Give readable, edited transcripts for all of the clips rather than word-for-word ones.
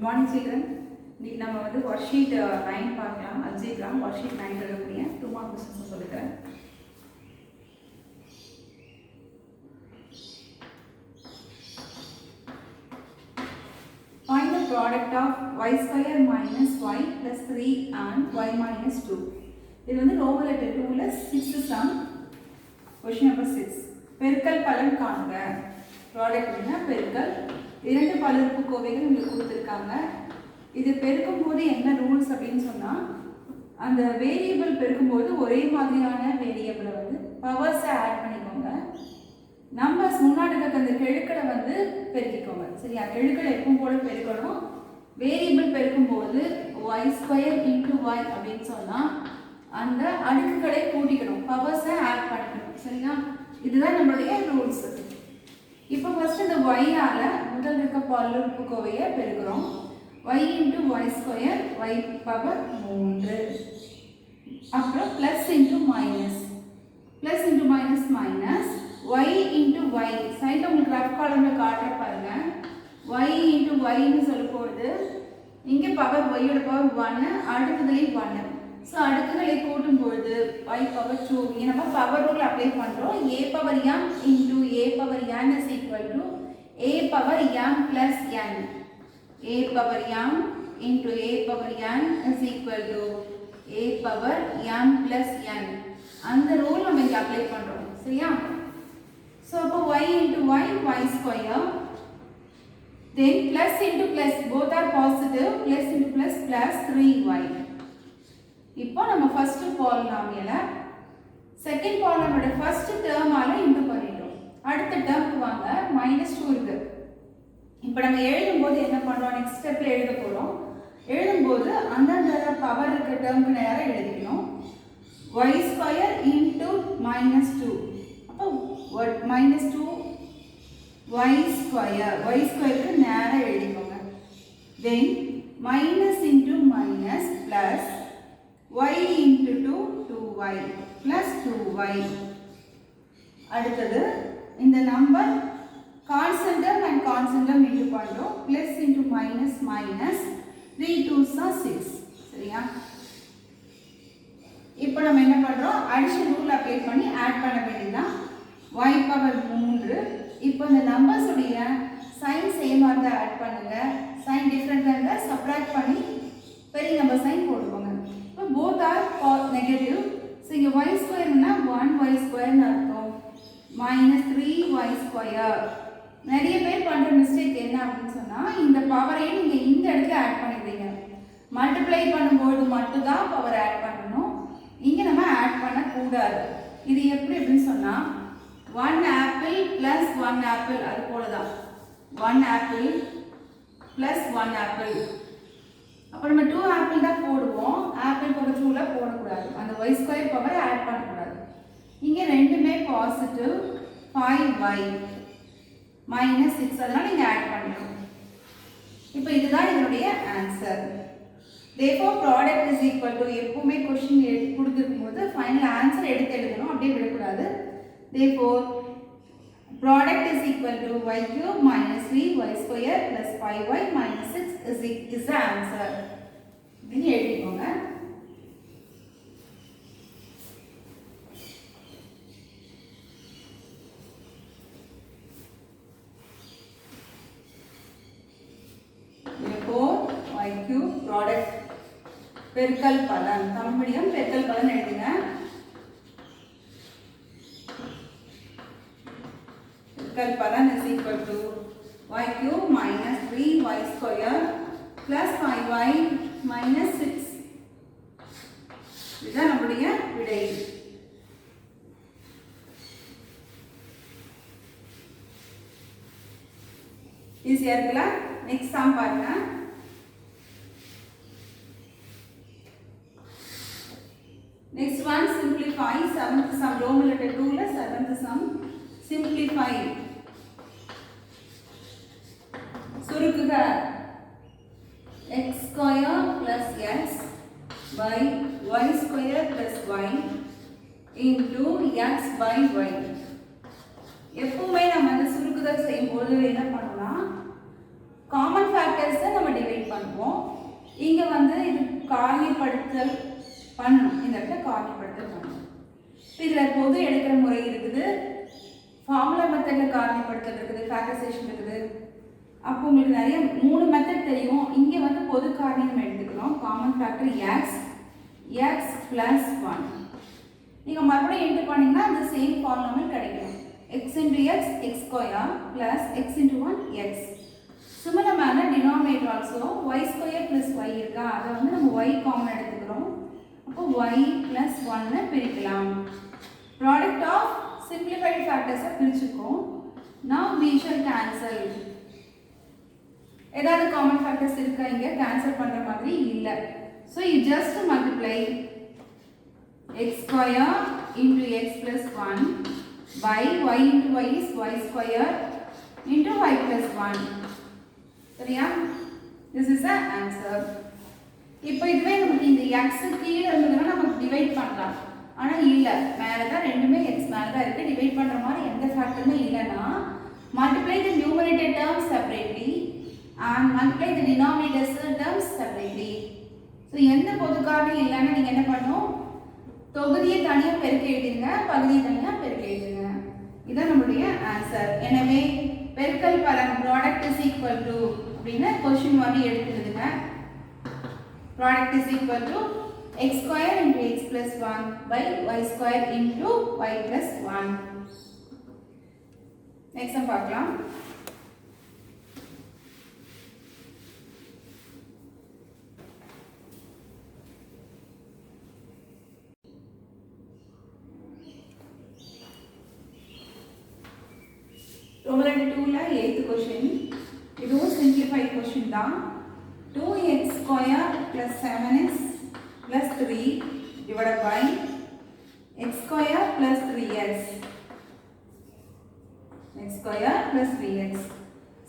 Morning children. இன்னைக்கு நம்ம வந்து worksheet 9 பார்க்கலாம். algebra worksheet 9 இருக்கக்கூடிய 2 mark questions சொல்லிக்கிறேன். Find the product of y square minus y plus 3 and y minus 2. இது வந்து ரோமன் லெட்டர் 2 ல 6th sum. Question number 6. பெருக்கல் பலன் காண்க. ப்ராடக்ட் என்ன பெருக்கல் இரண்டு பல்லுறுப்புக்கோவைகள் உங்களுக்கு கொடுத்துருக்காங்க. இது பெருக்கும்போது என்ன ரூல்ஸ் அப்படின்னு சொன்னால், அந்த வேரியபிள் பெருக்கும்போது ஒரே மாதிரியான வேரியபிளை வந்து பவர்ஸை ஆட் பண்ணிக்கோங்க. நம்பர்ஸ் முன்னாடி இருக்க அந்த கெழுக்களை வந்து பெருக்கிக்கோங்க. சரியா? கெழுக்களை எப்பவும் போல பெருக்கணும். வேரியபிள் பெருக்கும்போது y ஸ்கொயர் இன்ட்டு y அப்படின்னு சொன்னால் அந்த அடுக்குகளை கூட்டிக்கணும், பவர்ஸை ஆட் பண்ணிக்கணும். சரியா? இதுதான் நம்மளுடைய ரூல்ஸ். இப்போ ஃபர்ஸ்ட் இந்த y ஆல முதல் இருக்க பல்லுறுப்புக்கோவையை பெருக்கிறோம். y into y square y power 3, அப்புறம் plus into minus minus y into y சைடுல உங்களுக்கு ரஃப் காலம்ல காட்டுற பாருங்க. y into y ன்னு சொல்லும்போது இங்க பவர் y ஓட பவர் 1, அடுக்குதுலயும் 1. ஸோ அடுக்குகளை கூட்டும் பொழுது y பவர் 2. இங்கே நம்ம பவர் ரூல் அப்ளை பண்ணுறோம். a power m into a power n is equal to a power m plus n. a power m into a power n is equal to a power m plus n. அந்த rule நம்ம இங்கே apply பண்ணுறோம். சரியா? So அப்போ y into y y square, then plus into plus both are positive, plus into plus plus 3y. இப்போ நம்ம first பாலினாமியலை second பாலினாமியோட first டேர்மால into பண்ணிட்டோம். அடுத்த டேர்முக்கு வாங்க. -2 இருக்கு. இப்போ நம்ம எழுதும்போது என்ன பண்றோம், நெக்ஸ்ட் ஸ்டெப்ல எழுத போறோம். எழுதும்போது அந்தந்த பவர் இருக்க டேர்முக்கு நேரா எழுதிக்கணும். y square into -2. அப்போ -2 y ஸ்கொயர், y ஸ்கொயருக்கு நேரா எழுதிக்கோங்க. தென் minus into minus plus y into 2 2y plus 2y. அடுத்தது இந்த number constant term and constant term into பண்றோம். plus into minus minus 3 2s are 6. சரியா? இப்போ நம்ம என்ன பண்றோம், அடிஷன் ரூல் அப்ளை பண்ணி ஆட் பண்ண வேண்டியதுதான். y power 3. இப்போ இந்த நம்பர்ஸ் உடைய சைன் சேமா இருந்தா ஆட் பண்ணுங்க, சைன் டிஃபரண்டா இருந்தா சப்ட்ராக்ட் பண்ணி பெரிய நம்பர் சைன் போடுவோங்க. both are negative. So இங்க y square னா 1y square னு அர்த்தம். minus 3y square. நிறைய பேர் பண்ற மிஸ்டேக் என்ன அப்படின்னு சொன்னா, இந்த பவரை நீங்க இந்த இடத்துல ஆட் பண்ணிடுவீங்க. மல்டிப்ளை பண்ணும்போது மட்டும் தான் பவர் ஆட் பண்ணணும். இங்க நம்ம ஆட் பண்ண கூடாது. இது எப்படி அப்படின்னு சொன்னா 1 apple plus 1 apple, அது போல தான் 1 apple plus 1 apple. அப்போ நம்ம 2 ஆப்பிள் தான் போடுவோம். ஆப்பிள் பவர் 2ல போடக்கூடாது. அந்த y ஸ்கொயர் பவர் ஆட் பண்ணக்கூடாது. இங்கே ரெண்டுமே பாசிட்டிவ். 5y minus 6, அதனால இங்கே ஆட் பண்ணணும். இப்போ இதுதான் இதனுடைய answer. therefore product is equal to, எப்பவுமே கொஸ்டின் கொடுத்துருக்கும் போது ஃபைனல் ஆன்சர் எடுத்து எழுதணும், அப்படியே விடக்கூடாது. therefore product is equal to y cube minus 3y square plus 5y minus 6 is the answer. இனி எழுதிக்கோங்க. therefore y cube product பெருக்கல் பலன், தமிழ் மீடியம் பெருக்கல் பலன் எழுதுங்க. பெருக்கல் பலன் is equal to y cube minus 3y square plus 5y minus 6. இதுதான் நம்முடைய விடை. ஈஸியா இருக்குல்ல? நெக்ஸ்ட் சம் பாருங்க. Next one, simplify 7th sum, Roman letter 2 ல 7th sum. Simplify. சுருக்குக x square plus x by y square plus y into x by y. எப்பவுமே நம்ம அந்த சுருக்குதல் செய்யும்போது என்ன பண்ணலாம், காமன் ஃபேக்டர்ஸை நம்ம டிவைட் பண்ணலாம். இங்கே வந்து இது காரணிப்படுத்தல் பண்ணணும், இந்த இடத்துல காரணிப்படுத்தல் பண்ணணும். இதில் பொது எடுக்கிற முறை இருக்குது, ஃபார்முலா மெத்தடில் காரணிப்படுத்தல் இருக்குது, ஃபேக்டரைசேஷன் இருக்குது. அப்போ உங்களுக்கு நிறைய 3 மெத்தட் தெரியும். இங்கே வந்து பொது காரணி நம்ம எடுத்துக்கிறோம். Common factor x plus 1. நீங்கள் மறுபடியும் இன்ட்டு பண்ணிங்கன்னா அந்த சேம் ஃபார்முலா கிடைக்கும். X into x x square plus x into 1 x. Similar manner denominator also y square plus y இருக்கா, அதை வந்து நம்ம ஒய் காமன் எடுத்துக்கிறோம். அப்போ ஒய் ப்ளஸ் 1 பிரிக்கலாம். ப்ராடக்ட் ஆஃப் simplified factors பிரிச்சுக்கோம். now we shall cancel. ஏதாவது காமன் ஃபேக்டர்ஸ் இருக்கா இங்க கேன்சல் பண்ற மாதிரி இல்ல. so you just multiply x square into x plus 1 by y into y is y square into y plus 1. சரியா? this is the answer. இப்போ இதுவே நமக்கு இந்த x கீழ இருந்ததுன்னா நம்ம டிவைட் பண்ணலாம். ஆனா இல்ல, மேல தான் ரெண்டுமே x மேல தான் இருக்கு. டிவைட் பண்ற மாதிரி எந்த ஃபேக்டருமே இல்லனா multiply the numerator terms separately and multiply the denominator terms separately. so எந்த பொது காரணி இல்லனா நீங்க என்ன பண்ணனும், தொகுதியை தனியா பெருக்கி எழுதுங்க, பகுதியை தனியா பெருக்கி எழுதுங்க. இதான் நம்மளுடைய ஆன்சர். எனவே பெருக்கல் பலன் ப்ராடக்ட் இஸ் ஈக்குவல் டு அப்படினா क्वेश्चन மாதிரி எடுத்துடுங்க. Product is equal to x square into x plus 1 by y square into y plus 1. next நம்ம பார்க்கலாம். Roman 2 ல 8th question. இதுவும் simplified question தான். 2x square plus 7x plus 3 divided by x square plus 3x. x square plus 3x.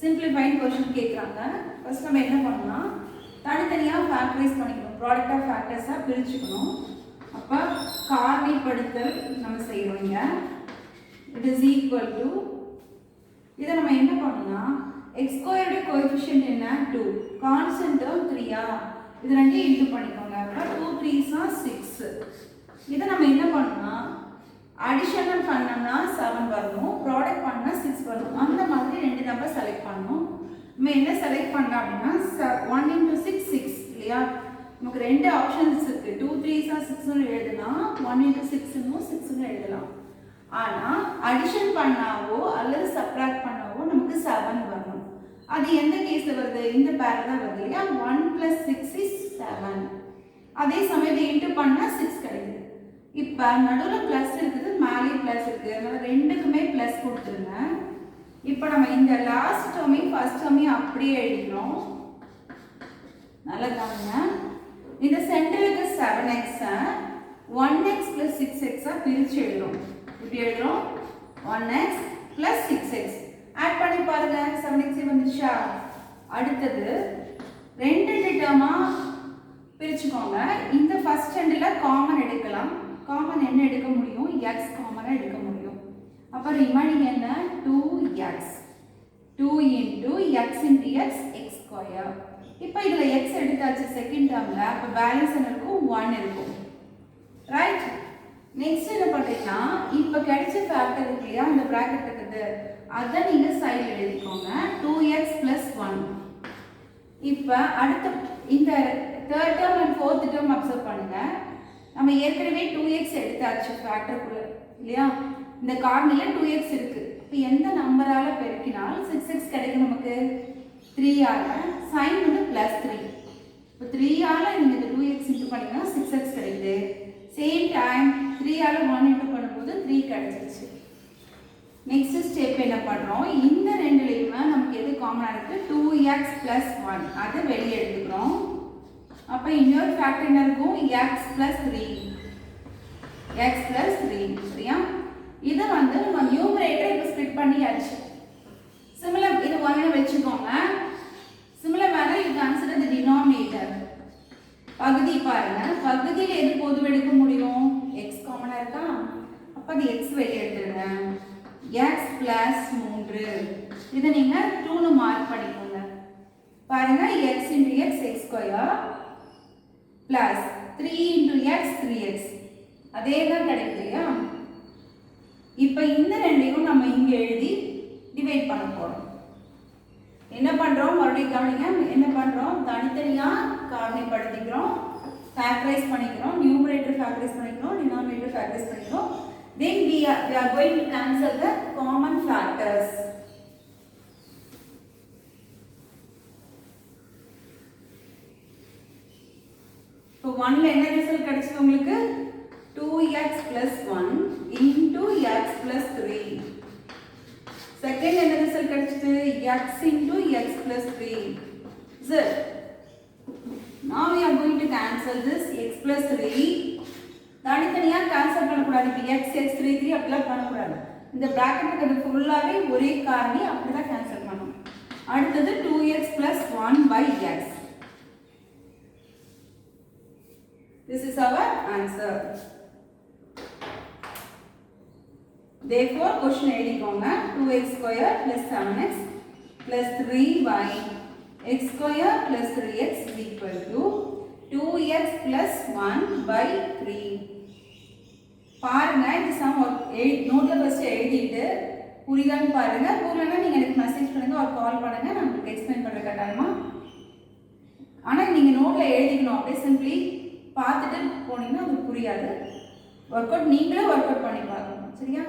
simplified question கேக்குறாங்க. First நம்ம என்ன பண்ணலாம், தனித்தனியா ஃபேக்டரைஸ் பண்ணிக்கணும். ப்ராடக்ட் ஆஃப் ஃபேக்டர்ஸா பிரிச்சுக்கணும். அப்ப காரணிப்படுத்தல் நம்ம செய்றோம்ங்க. it is equal to, இத நம்ம என்ன பண்ணலாம், x square உடைய கோஎஃபிஷியன்ட் என்ன 2, கான்ஸ்டன்ட் டேர்ம் 3 இது ரெண்டையும் இன்டு பண்ணிக்கோங்க. அப்ப 2 3s are 6. இத நம்ம என்ன பண்ணலாம், அடிஷனல் பண்ணோம்னா 7 வரணும், ப்ராடக்ட் பண்ணா 6 வரும். அந்த மாதிரி ரெண்டு நம்பர் செலக்ட் பண்ணனும். நம்ம என்ன செலக்ட் பண்ணலாம் அப்படினா 1 into 6 6 இல்லையா? நமக்கு ரெண்டு ஆப்ஷன்ஸ் இருக்கு. 2 3s are 6 னு எழுதலாம், 1 into 6 னு 6 னு எழுதலாம். ஆனா அடிஷன் பண்ணாவோ அல்லது சப்ட்ராக்ட் பண்ணாவோ நமக்கு 7 வரணும். அது எந்த கேஸ்ல வருது, இந்த பேர்ல தான் வருது இல்லையா? 1 plus 6 is 7. அதே சமயத்துல இன்டு பண்ணா 6 கிடைக்குது. இப்ப நடுவுல பிளஸ் இருக்குது, மேலே பிளஸ் இருக்கு, அதனால ரெண்டுக்குமே பிளஸ் கொடுத்துருங்க. இப்போ நம்ம இந்த லாஸ்ட் டேர்மையும் ஃபர்ஸ்ட் டேர்மையும் அப்படியே எழுதிக்கிறோம். நல்லா கவனிங்க. இந்த சென்டருக்கு 7x 1x plus 6x பிரிச்சு எழுதுறோம். இப்படி எழுதுறோம் 1x plus 6x. ஆட் பண்ணி பாருங்க, 7x வந்துச்சா? அடுத்தது ரெண்டு டேர்மா பிரிச்சுக்கோங்க. இந்த ஃபர்ஸ்ட் ரெண்டுல காமன் எடுக்கலாம். காமன் என்ன எடுக்க முடியும், x காமனா எடுக்க முடியும். அப்ப ரிமைனிங் என்ன, 2x. 2 into x into x x square. இப்போ இதுல x எடுத்தாச்சு செகண்ட் டேர்ம்ல. அப்ப பேலன்ஸ் என்ன இருக்கும், 1 இருக்கும். ரைட்? நெக்ஸ்ட் என்ன பண்றீங்கன்னா, இப்போ கிடைச்ச ஃபேக்டர் இருக்கு இல்லையா, இந்த பிராக்கெட் இருக்குது, அத நீங்க சைடுல எழுதிக்கோங்க. 2x plus 1. இப்போ அடுத்த இந்த third term and fourth term observe பண்ணுங்க. நம்ம ஏற்கனவே 2x எடுத்தாச்சு ஃபேக்டருக்குள்ள இல்லையா? இந்த காரணில 2x இருக்கு. இப்போ எந்த நம்பரால பெருக்கினால் 6x கிடைக்கும் நமக்கு? 3 ஆல. சைன் வந்து +3. இப்போ 3 ஆல நீங்க இந்த 2x இன்டு பண்ணீங்கன்னா 6x கிடைக்குது. சேம் டைம் 3 ஆல 1 இன்டு பண்ணும்போது 3 கிடைச்சிருச்சு. நெக்ஸ்ட் ஸ்டெப் என்ன பண்றோம், இந்த ரெண்டுலயுமே நமக்கு எது காமனா இருக்கு, 2x plus 1. அதை வெளியே எடுத்துக்கிறோம். அப்ப இன்னொரு ஃபேக்டர் என்ன இருக்கும், x plus 3. x plus 3 சரியா? இது வந்து நம்ம நியூமரேட்டர் இப்ப ஸ்ப்ளிட் பண்ணியாச்சு. சிமிலர் இது 1 வெச்சுக்கோங்க. Similar manor you consider the denominator. பகுதி பாருங்க, பகுதியில எது பொது எடுக்க முடியும், x காமனா இருக்கா? அப்ப அது x வெளியே எடுத்துடுங்க. x plus 3. இத நீங்க 2 னு மார்க் பண்ணிக்கோங்க. பாருங்க x into x x square plus 3 into x 3x அதே தான் கிடைக்குதுயா. இப்போ இந்த ரெண்டையும் நம்ம இங்க எழுதி டிவைட் பண்ண போறோம். என்ன பண்றோம் மறுபடியும் கவனிங்க. என்ன பண்றோம் தனித்தனியா காரணிப்படுத்திக்கிறோம், ஃபேக்டரைஸ் பண்ணிக்கிறோம், நியூமரேட்டர் ஃபேக்டரைஸ் பண்ணிக்கிறோம், டினாமினேட்டர் ஃபேக்டரைஸ் பண்ணிக்கிறோம். Then we are going to cancel the common factors. So 1ல என்ன ரிசல்ட் கிடைச்சது உங்களுக்கு 2x plus 1 into x plus 3. Second என்ன ரிசல்ட் கிடைச்சது x into x plus 3. So now we are going to cancel this x plus 3. தனித்தனியா cancel பண்ணக்கூடாது. இப்போ x x 3 3 அப்படிலாம் பண்ணக்கூடாது. இந்த பிராக்கெட் இருக்கிறது ஃபுல்லாவே ஒரே காரணி அப்படிதான் கேன்சல் பண்ணணும். அடுத்தது 2x plus 1 by x. This is our answer. Therefore, question எழுதிக்கோங்க 2x square plus 7x plus 3y x square plus 3x is equal to 2x plus 1 by 3. பாருங்க இந்த சம் நோட்ல ஃபர்ஸ்ட் எழுதிட்டு புரியுதான்னு பாருங்க. புரியலன்னா நீங்க எனக்கு மெசேஜ் பண்ணுங்க ஒரு கால் பண்ணுங்க, நான் உங்களுக்கு எக்ஸ்பிளைன் பண்ற கட்டாயமா. ஆனா நீங்க நோட்ல எழுதிக்கணும். அப்படியே சிம்பிளி பார்த்துட்டு போனீங்கன்னா உங்களுக்கு புரியாது. ஒர்க் அவுட் நீங்களே ஒர்க் அவுட் பண்ணி பார்க்கணும். சரியா?